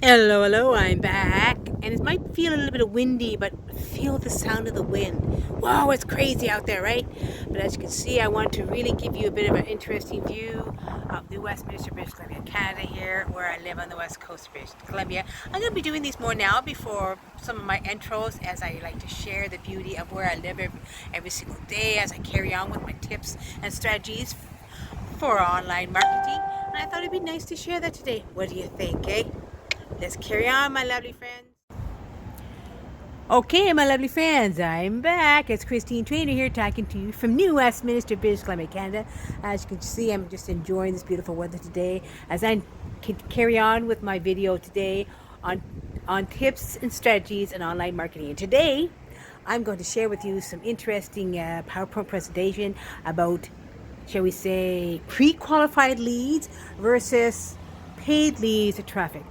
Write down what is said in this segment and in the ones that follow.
Hello, hello, I'm back. And it might feel a little bit of windy, but feel the sound of the wind. Wow, it's crazy out there, right? But as you can see, I want to really give you a bit of an interesting view of the Westminster, British Columbia, Canada here, where I live on the west coast of British Columbia. I'm going to be doing these more now before some of my intros, as I like to share the beauty of where I live every single day as I carry on with my tips and strategies for online marketing. And I thought it'd be nice to share that today. What do you think, eh? Let's carry on, my lovely friends. Okay, my lovely friends, I'm back. It's Christine Trainer here talking to you from New Westminster, British Columbia, Canada. As you can see, I'm just enjoying this beautiful weather today as I can carry on with my video today on, on tips and strategies in online marketing. And today, I'm going to share with you some interesting PowerPoint presentation about, shall we say, pre-qualified leads versus paid leads or traffic.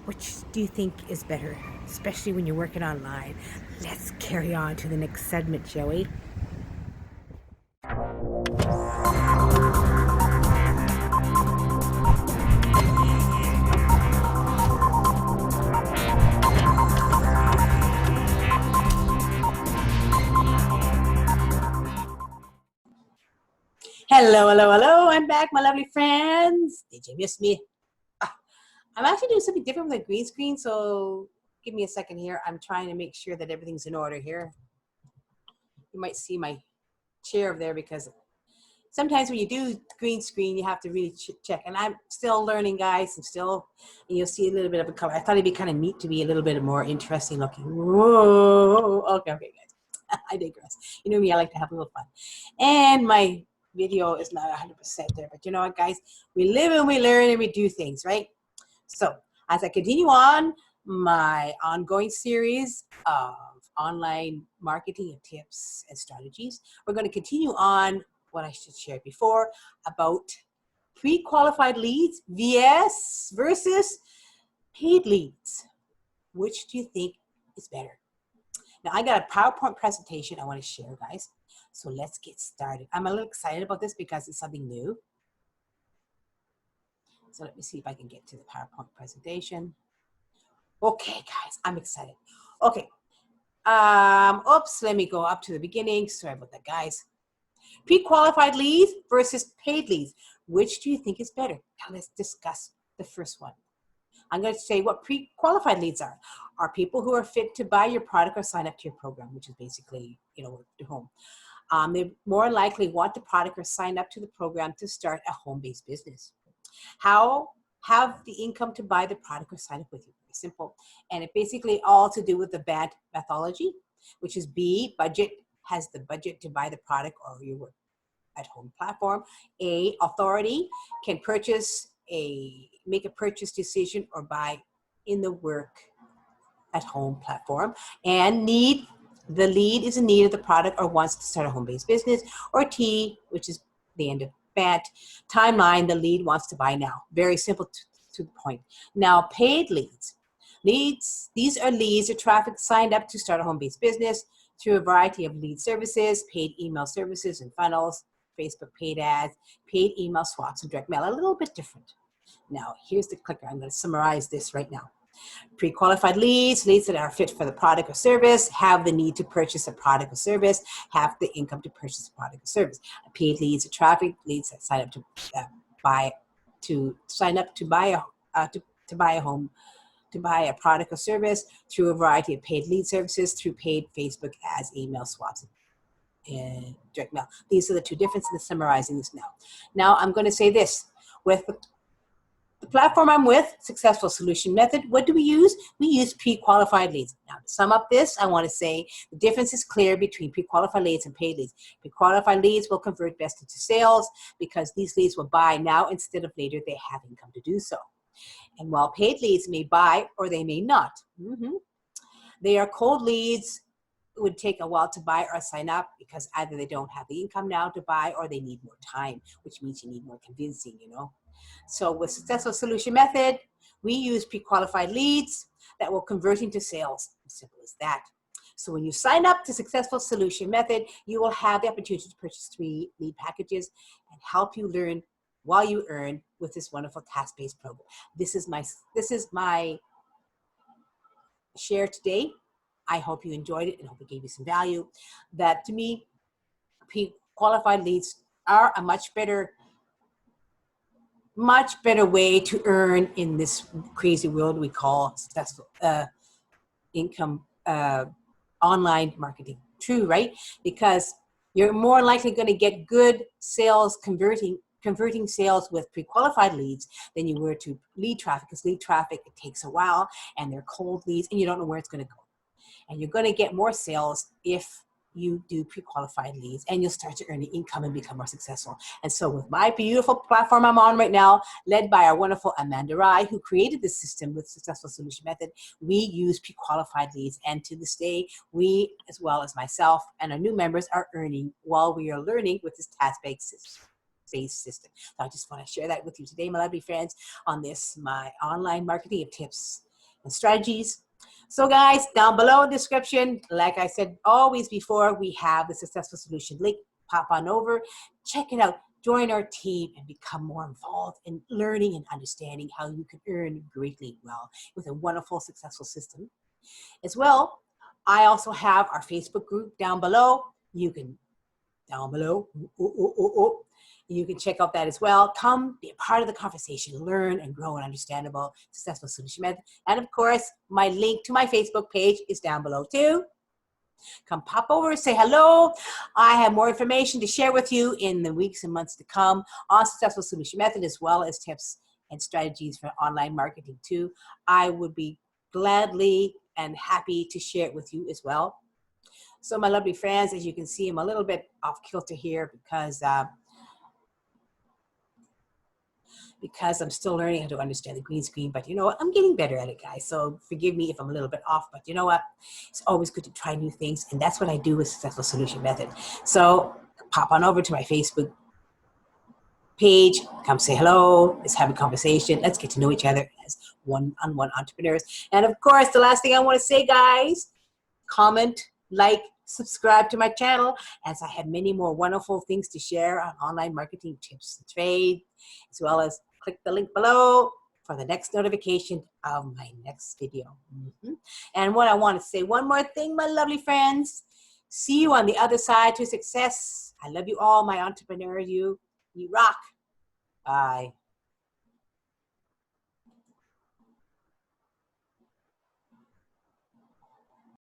Which do you think is better, especially when you're working online? Let's carry on to the next segment, shall we? Hello, hello, hello. I'm back, my lovely friends. Did you miss me? I'm actually doing something different with the green screen, so give me a second here. I'm trying to make sure that everything's in order here. You might see my chair over there because sometimes when you do green screen, you have to really check. And I'm still learning, guys. And you'll see a little bit of a color. I thought it'd be kind of neat to be a little bit more interesting looking. Whoa. Okay, guys. I digress. You know me, I like to have a little fun. And my video is not 100% there. But you know what, guys? We live and we learn and we do things, right? So as I continue on my ongoing series of online marketing and tips and strategies, we're going to continue on what I should share before about pre-qualified leads versus paid leads. Which do you think is better? Now I got a PowerPoint presentation I want to share, guys. So let's get started. I'm a little excited about this because it's something new. So let me see if I can get to the PowerPoint presentation. Okay, guys, I'm excited. Okay. Oops, let me go up to the beginning. Sorry about that, guys. Pre-qualified leads versus paid leads. Which do you think is better? Now let's discuss the first one. I'm going to say what pre-qualified leads are people who are fit to buy your product or sign up to your program, which is basically, your home. They more likely want the product or sign up to the program to start a home-based business. How have the income to buy the product or sign up with you? Very simple. And it basically all to do with the BANT methodology, which is B, budget, has the budget to buy the product or your work at home platform. A, authority, can make a purchase decision or buy in the work at home platform. And need, the lead is in need of the product or wants to start a home-based business. Or T, which is the end of BANT, timeline, the lead wants to buy now. Very simple to the point. Now, paid leads. These are leads or traffic signed up to start a home-based business through a variety of lead services, paid email services and funnels, Facebook paid ads, paid email swaps, and direct mail. A little bit different. Now, here's the clicker. I'm going to summarize this right now. Pre-qualified leads that are fit for the product or service, have the need to purchase a product or service, have the income to purchase a product or service. Paid leads are traffic leads that sign up to buy a product or service through a variety of paid lead services, through paid Facebook ads, email swaps, and direct mail. These are the two differences in summarizing this now. Now I'm going to say this. With the platform I'm with, Successful Solution Method, what do we use? We use pre-qualified leads. Now, to sum up this, I want to say the difference is clear between pre-qualified leads and paid leads. Pre-qualified leads will convert best into sales because these leads will buy now instead of later. They have income to do so. And while paid leads may buy or they may not, they are cold leads. It would take a while to buy or sign up because either they don't have the income now to buy or they need more time, which means you need more convincing, So with Successful Solution Method, we use pre-qualified leads that will convert into sales. As simple as that. So when you sign up to Successful Solution Method, you will have the opportunity to purchase 3 lead packages and help you learn while you earn with this wonderful task-based program. This is my share today. I hope you enjoyed it and hope it gave you some value. That to me, pre-qualified leads are a much better way to earn in this crazy world we call successful income online marketing. True, right? Because you're more likely going to get good sales converting sales with pre-qualified leads than you were to lead traffic, because lead traffic, it takes a while and they're cold leads and you don't know where it's going to go. And you're going to get more sales if you do pre-qualified leads, and you'll start to earn the income and become more successful. And so with my beautiful platform I'm on right now, led by our wonderful Amanda Rai, who created this system with Successful Solution Method, we use pre-qualified leads. And to this day, we, as well as myself and our new members, are earning while we are learning with this task-based system. So I just want to share that with you today, my lovely friends, on this, my online marketing tips and strategies. So guys, down below in the description, like I said always before, we have the Successful Solution link. Pop on over, check it out, join our team, and become more involved in learning and understanding how you can earn greatly well with a wonderful, successful system. As well, I also have our Facebook group down below. You can, you can check out that as well. Come be a part of the conversation, learn and grow an understandable Successful Solution Method. And of course, my link to my Facebook page is down below too. Come pop over, say hello. I have more information to share with you in the weeks and months to come on Successful Solution Method, as well as tips and strategies for online marketing too. I would be gladly and happy to share it with you as well. So my lovely friends, as you can see, I'm a little bit off kilter here because I'm still learning how to understand the green screen, but you know what, I'm getting better at it, guys. So forgive me if I'm a little bit off, but you know what, it's always good to try new things, and that's what I do with Successful Solution Method. So pop on over to my Facebook page, come say hello, let's have a conversation, let's get to know each other as one-on-one entrepreneurs. And of course, the last thing I want to say, guys, comment, like, subscribe to my channel, as I have many more wonderful things to share on online marketing tips and trade, as well as click the link below for the next notification of my next video. And what I want to say, one more thing, my lovely friends, see you on the other side to success. I love you all, my entrepreneurs. You rock. Bye.